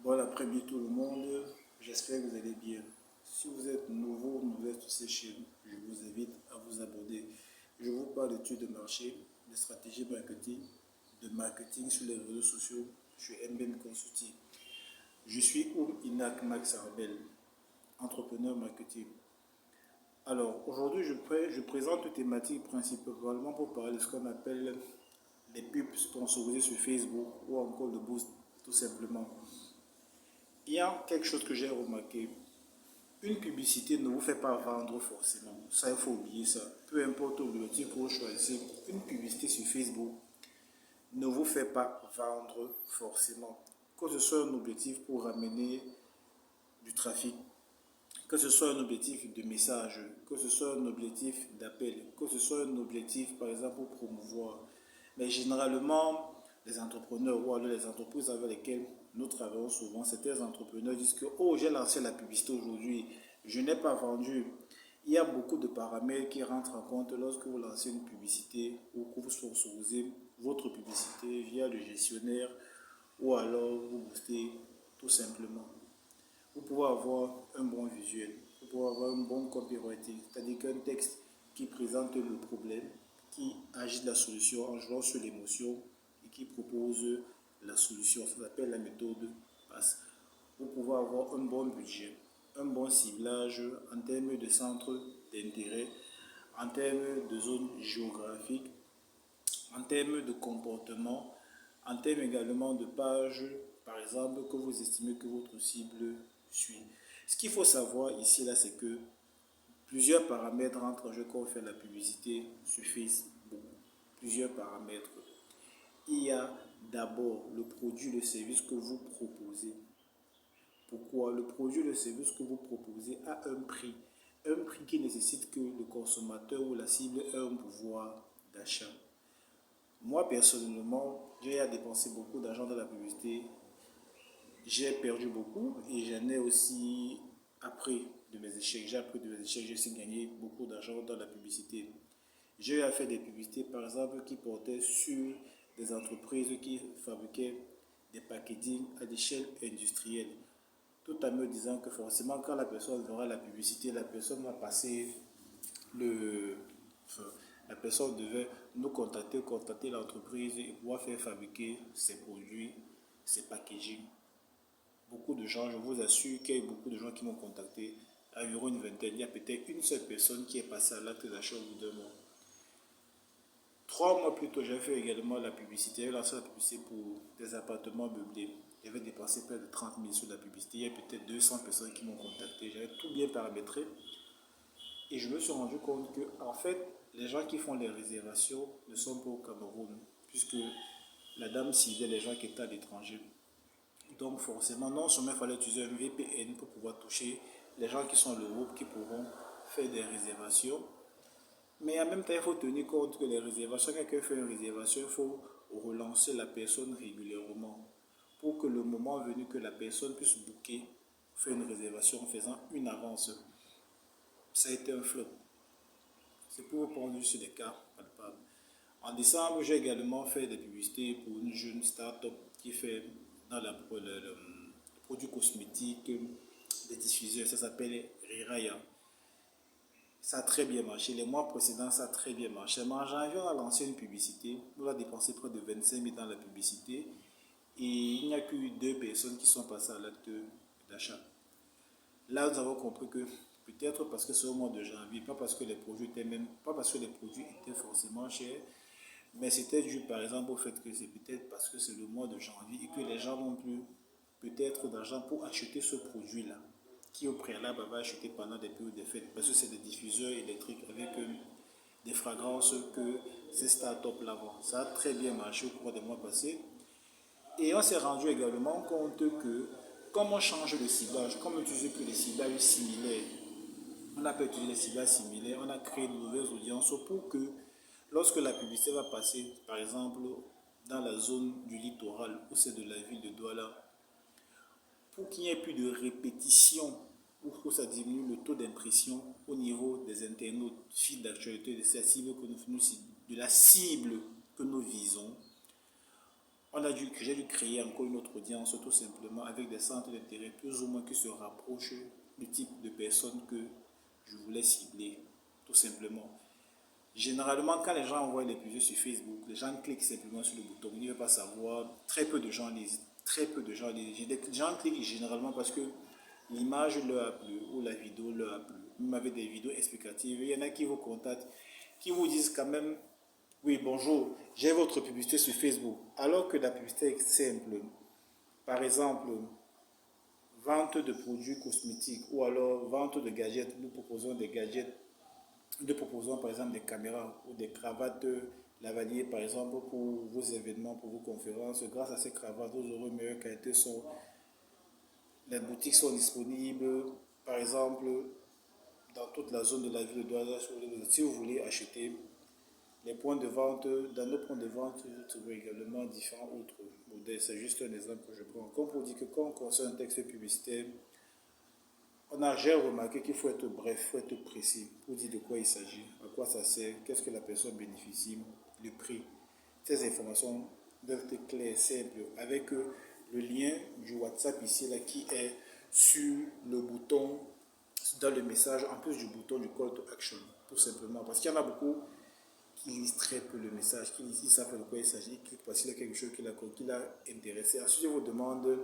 Bon après-midi tout le monde, j'espère que vous allez bien. Si vous êtes nouveau, nouvelle sur cette chaîne, je vous invite à vous abonner. Je vous parle d'études de marché, de stratégie marketing, de marketing sur les réseaux sociaux. Je suis MBM Consulting. Je suis Inak Max Arbel, entrepreneur marketing. Alors aujourd'hui, je présente une thématique principalement pour parler de ce qu'on appelle les pubs sponsorisées sur Facebook ou encore le boost tout simplement. Il y a quelque chose que j'ai remarqué. Une publicité ne vous fait pas vendre forcément. Ça, il faut oublier ça. Peu importe l'objectif que vous choisissez, une publicité sur Facebook ne vous fait pas vendre forcément. Que ce soit un objectif pour ramener du trafic, que ce soit un objectif de message, que ce soit un objectif d'appel, que ce soit un objectif par exemple pour promouvoir. Mais généralement, les entrepreneurs ou alors les entreprises avec lesquelles nous travaillons souvent, certains entrepreneurs disent que oh, j'ai lancé la publicité aujourd'hui, je n'ai pas vendu. Il y a beaucoup de paramètres qui rentrent en compte lorsque vous lancez une publicité ou que vous sponsorisez votre publicité via le gestionnaire ou alors vous boostez tout simplement. Vous pouvez avoir un bon visuel, vous pouvez avoir un bon copywriting, c'est-à-dire qu'un texte qui présente le problème, qui agite la solution en jouant sur l'émotion et qui propose la solution. Ça s'appelle la méthode PASS. Vous pouvez avoir un bon budget, un bon ciblage en termes de centre d'intérêt, en termes de zone géographique, en termes de comportement, en termes également de page, par exemple, que vous estimez que votre cible suit. Ce qu'il faut savoir ici, là, c'est que plusieurs paramètres entrent en jeu quand on fait la publicité sur Facebook. Plusieurs paramètres. Il y a d'abord le produit, le service que vous proposez. Pourquoi? Le produit, le service que vous proposez a un prix. Un prix qui nécessite que le consommateur ou la cible ait un pouvoir d'achat. Moi, personnellement, j'ai dépensé beaucoup d'argent dans la publicité. J'ai perdu beaucoup et j'en ai aussi appris de mes échecs. J'ai appris de mes échecs, j'ai aussi gagné beaucoup d'argent dans la publicité. J'ai eu à faire des publicités, par exemple, qui portaient sur des entreprises qui fabriquaient des packaging à l'échelle industrielle. Tout en me disant que forcément, quand la personne verra la publicité, la personne va passer le... Enfin, la personne devait nous contacter l'entreprise et pouvoir faire fabriquer ses produits, ses packaging. Beaucoup de gens, je vous assure qu'il y a eu beaucoup de gens qui m'ont contacté, environ une vingtaine. Il y a peut-être une seule personne qui est passée à l'acte d'achat au bout d'un mois. 3 mois plus tôt, j'ai fait également la publicité. J'ai lancé la publicité pour des appartements meublés. J'avais dépensé près de 30 000 sur la publicité. Il y a peut-être 200 personnes qui m'ont contacté. J'avais tout bien paramétré. Et je me suis rendu compte que, en fait, les gens qui font les réservations ne sont pas au Cameroun, puisque la dame ciblait les gens qui étaient à l'étranger. Donc forcément, non seulement il fallait utiliser un VPN pour pouvoir toucher les gens qui sont en Europe, qui pourront faire des réservations. Mais en même temps, il faut tenir compte que les réservations, quand quelqu'un fait une réservation, il faut relancer la personne régulièrement pour que le moment venu que la personne puisse booker, faire une réservation en faisant une avance. Ça a été un flop. C'est pour prendre juste des cas palpables. En décembre, j'ai également fait des publicités pour une jeune start-up qui fait dans le produit cosmétique, des diffuseurs. Ça s'appelle Riraya. Ça a très bien marché. Les mois précédents, ça a très bien marché. Mais en janvier, on a lancé une publicité. On a dépensé près de 25 000 dans la publicité. Et il n'y a que 2 personnes qui sont passées à l'acte d'achat. Là, nous avons compris que peut-être parce que c'est au mois de janvier, pas parce que les produits étaient forcément chers, mais c'était dû par exemple au fait que c'est peut-être parce que c'est le mois de janvier et que les gens n'ont plus peut-être d'argent pour acheter ce produit-là, qui au préalable va acheter pendant des périodes de fêtes, parce que c'est des diffuseurs électriques avec des fragrances que ces startups là vont. Ça a très bien marché au cours des mois passés. Et on s'est rendu également compte que, comme on change de ciblage, comme on utilise que les ciblages similaires, on a pas utilisé les ciblages similaires, on a créé de nouvelles audiences pour que, lorsque la publicité va passer, par exemple, dans la zone du littoral ou c'est de la ville de Douala, pour qu'il n'y ait plus de répétition, pour que ça diminue le taux d'impression au niveau des internautes, fil d'actualité de la cible que nous visons, j'ai dû créer encore une autre audience tout simplement avec des centres d'intérêt plus ou moins qui se rapprochent du type de personnes que je voulais cibler tout simplement. Généralement, quand les gens envoient les publicités sur Facebook, les gens cliquent simplement sur le bouton. Ils ne veulent pas savoir. Très peu de gens lisent. Très peu de gens lisent. Les gens cliquent généralement parce que l'image leur a plu ou la vidéo leur a plu. Même avec des vidéos explicatives, il y en a qui vous contactent, qui vous disent quand même, oui, bonjour, j'ai votre publicité sur Facebook. Alors que la publicité est simple. Par exemple, vente de produits cosmétiques ou alors vente de gadgets. Nous proposons des gadgets. Nous proposons par exemple des caméras ou des cravates lavalier par exemple pour vos événements, pour vos conférences. Grâce à ces cravates, vous aurez une meilleure qualité son. Les boutiques sont disponibles, par exemple, dans toute la zone de la ville de Douala. Si vous voulez acheter les points de vente, dans nos points de vente, vous trouverez également différents autres modèles. C'est juste un exemple que je prends. Comme pour dire que quand on conçoit un texte publicitaire, j'ai remarqué qu'il faut être bref, il faut être précis pour dire de quoi il s'agit, à quoi ça sert, qu'est-ce que la personne bénéficie, le prix. Ces informations doivent être claires, simples, avec le lien du WhatsApp ici là, qui est sur le bouton, dans le message, en plus du bouton du call to action, tout simplement. Parce qu'il y en a beaucoup qui lisent très peu le message, qui lisent, ils savent de quoi il s'agit, ils cliquent parce qu'il y a quelque chose qui l'a intéressé. Ensuite, je vous demande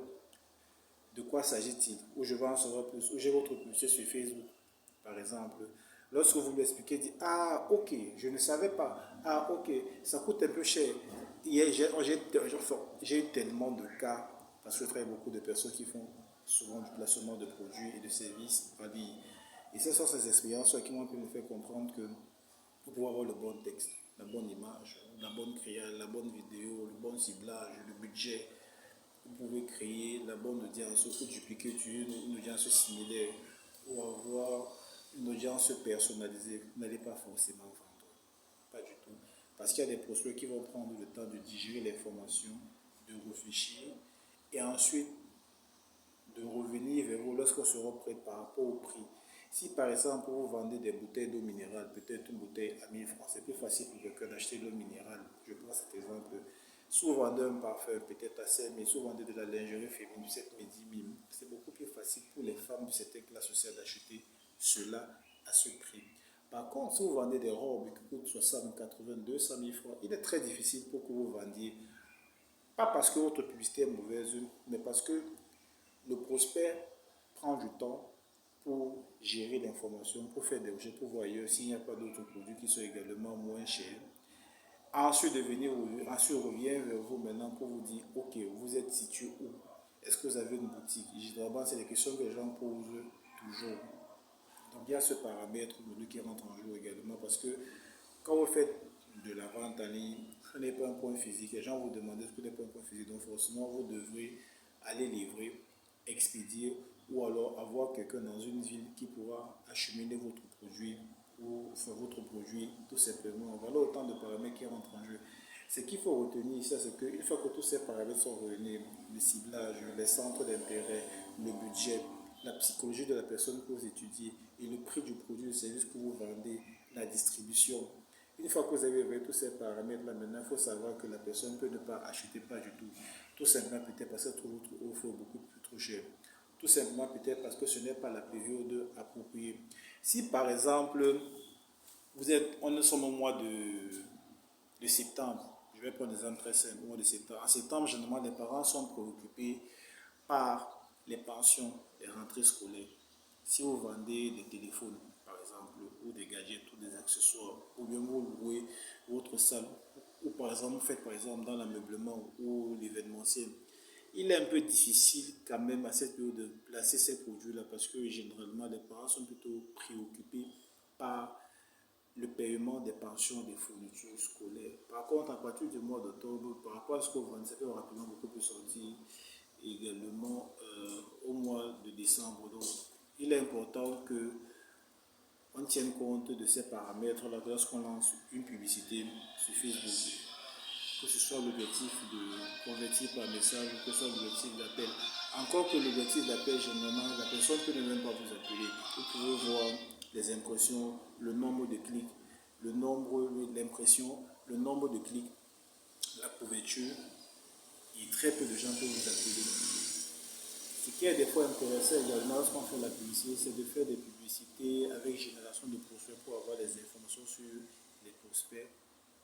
de quoi s'agit-il, ou je vais en savoir plus, ou j'ai votre publicité sur Facebook, par exemple. Lorsque vous lui expliquez, dit, ah, ok, je ne savais pas, ah, ok, ça coûte un peu cher. J'ai eu tellement de cas, parce que je travaille beaucoup de personnes qui font souvent du placement de produits et de services en ligne. Et ce sont ces expériences qui m'ont pu me faire comprendre que vous pouvez avoir le bon texte, la bonne image, la bonne création, la bonne vidéo, le bon ciblage, le budget, vous pouvez créer la bonne audience ou dupliquer une audience similaire ou avoir une audience personnalisée. Vous n'allez pas forcément vendre. Pas du tout. Parce qu'il y a des prospects qui vont prendre le temps de digérer l'information, de réfléchir et ensuite de revenir vers vous lorsqu'on sera prêt par rapport au prix. Si par exemple vous vendez des bouteilles d'eau minérale, peut-être une bouteille à 1000 francs, c'est plus facile pour quelqu'un d'acheter de l'eau minérale. Je prends cet exemple. Si vous vendez un parfum, peut-être à 5 000, si vous vendez de la lingerie féminine, 7 000, 10 000, c'est beaucoup plus facile pour les femmes de cette classe sociale d'acheter cela à ce prix. Par contre, si vous vendez des robes qui coûtent 60, 80, 200 000 francs, il est très difficile pour que vous vendiez. Pas parce que votre publicité est mauvaise, mais parce que le prospect prend du temps pour gérer l'information, pour faire des recherches, pour voir ailleurs s'il n'y a pas d'autres produits qui sont également moins chers. Ensuite revient vers vous maintenant pour vous dire, ok, vous êtes situé où? Est-ce que vous avez une boutique? Généralement, c'est des questions que les gens posent toujours. Donc, il y a ce paramètre qui rentre en jeu également parce que quand vous faites de la vente en ligne, ce n'est pas un point physique. Les gens vous demandent ce que n'est pas un point physique. Donc, forcément, vous devrez aller livrer, expédier ou alors avoir quelqu'un dans une ville qui pourra acheminer votre produit ou faire votre produit tout simplement. Voilà autant de paramètres qui rentrent en jeu. Ce qu'il faut retenir ici, c'est qu'une fois que tous ces paramètres sont réunis, le ciblage, les centres d'intérêt, le budget, la psychologie de la personne que vous étudiez et le prix du produit, le service que vous vendez, la distribution. Une fois que vous avez vu tous ces paramètres-là, maintenant, il faut savoir que la personne peut ne pas acheter pas du tout. Tout simplement peut-être parce que votre offre beaucoup plus trop cher. Tout simplement peut-être parce que ce n'est pas la période appropriée. Si par exemple, on est au mois de septembre, je vais prendre un exemple très simple, au mois de septembre. En septembre, généralement, les parents sont préoccupés par les pensions, les rentrées scolaires. Si vous vendez des téléphones, par exemple, ou des gadgets, ou des accessoires, ou bien vous louez votre salle, ou par exemple, vous faites par exemple dans l'ameublement ou l'événementiel, il est un peu difficile quand même à cette période de placer ces produits-là parce que généralement les parents sont plutôt préoccupés par le paiement des pensions des fournitures scolaires. Par contre, à partir du mois d'octobre, par rapport à ce que vous vendez, ça peut rapidement beaucoup plus sortir également au mois de décembre. Donc, il est important que on tienne compte de ces paramètres-là lorsqu'on lance une publicité sur Facebook, que ce soit l'objectif de convertir par message ou que ce soit l'objectif d'appel. Encore que l'objectif d'appel, généralement, la personne peut ne même pas vous appeler. Vous pouvez voir les impressions, le nombre de clics, l'impression, le nombre de clics, la couverture, et très peu de gens peuvent vous appeler. Ce qui est des fois intéressant également lorsqu'on fait la publicité, c'est de faire des publicités avec génération de prospects pour avoir des informations sur les prospects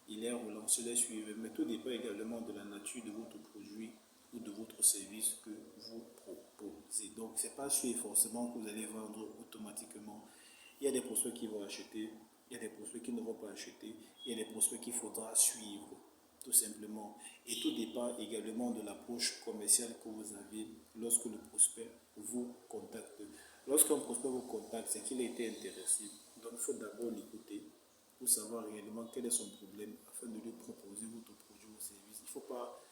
et les relancer, les suivre. Mais tout dépend également de la nature de votre produit ou de votre service que vous proposez. Donc, ce n'est pas sûr forcément que vous allez vendre automatiquement. Il y a des prospects qui vont acheter, il y a des prospects qui ne vont pas acheter, il y a des prospects qu'il faudra suivre, tout simplement. Et tout dépend également de l'approche commerciale que vous avez lorsque le prospect vous contacte. Lorsqu'un prospect vous contacte, c'est qu'il a été intéressé. Donc, il faut d'abord l'écouter pour savoir réellement quel est son problème afin de lui proposer votre produit ou service. Il ne faut pas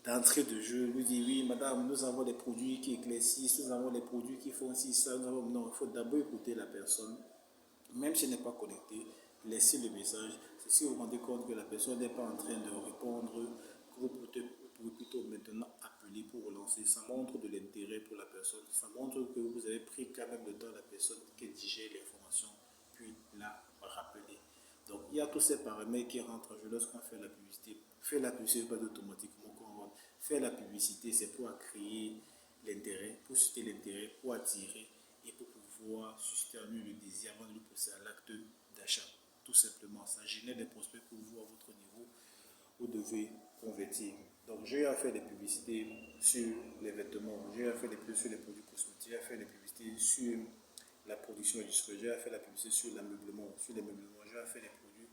d'entrée de jeu lui dire oui madame nous avons des produits qui éclaircissent, nous avons des produits qui font ci, ça, non, il faut d'abord écouter la personne, même si elle n'est pas connectée, laissez le message. Si vous vous rendez compte que la personne n'est pas en train de répondre, que vous pouvez plutôt maintenant appeler pour relancer. Ça montre de l'intérêt pour la personne. Ça montre que vous avez pris quand même le temps à la personne qu'elle digère l'information, puis la rappeler. Donc il y a tous ces paramètres qui rentrent en jeu lorsqu'on fait la publicité. Faire la publicité, pas automatiquement qu'on va. Faire la publicité, c'est pour créer l'intérêt, pour susciter l'intérêt, pour attirer et pour pouvoir susciter en lui le désir avant de lui pousser à l'acte d'achat. Tout simplement, ça génère des prospects pour vous à votre niveau. Vous devez convertir. Donc, j'ai à faire des publicités sur les vêtements, j'ai à faire des publicités sur les produits cosmétiques, j'ai à faire des publicités sur la production industrielle, j'ai à faire la publicité sur l'ameublement, sur les meublements, j'ai à faire des produits.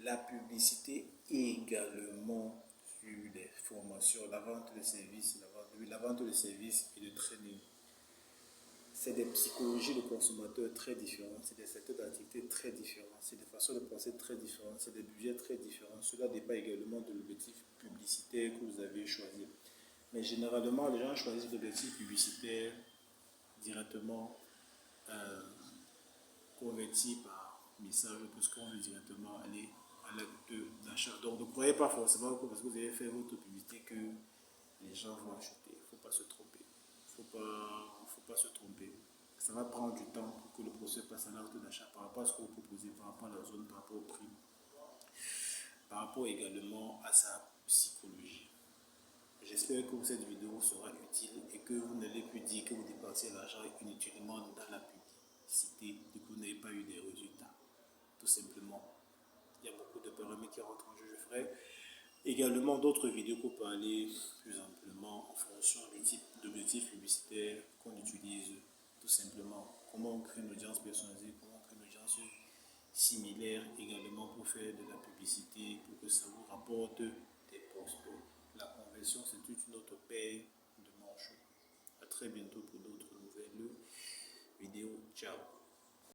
La publicité également sur les formations, la vente de services, la vente de services et de training. C'est des psychologies de consommateurs très différentes, c'est des secteurs d'activité très différents, c'est des façons de penser très différentes, c'est des budgets très différents. Cela dépend également de l'objectif publicitaire que vous avez choisi. Mais généralement, les gens choisissent l'objectif publicitaire directement converti par message puisqu'on veut directement aller à l'acte d'achat. Donc ne croyez pas forcément que parce que vous avez fait votre publicité que les gens vont acheter. Il ne faut pas se tromper. Il ne faut pas se tromper. Ça va prendre du temps pour que le procès passe à l'acte d'achat par rapport à ce que vous proposez, par rapport à la zone, par rapport au prix, par rapport également à sa psychologie. J'espère que cette vidéo sera utile et que vous n'allez plus dire que vous dépensez l'argent inutilement dans la publicité et que vous n'avez pas eu des résultats. Tout simplement. Il y a beaucoup de paramètres qui rentrent en jeu. Je ferai également d'autres vidéos pour parler plus amplement en fonction du type d'objectif publicitaire qu'on utilise. Tout simplement. Comment on crée une audience personnalisée, comment on crée une audience similaire également pour faire de la publicité, pour que ça vous rapporte des prospects. La conversion, c'est toute une autre paire de manches. À très bientôt pour d'autres nouvelles vidéos. Ciao.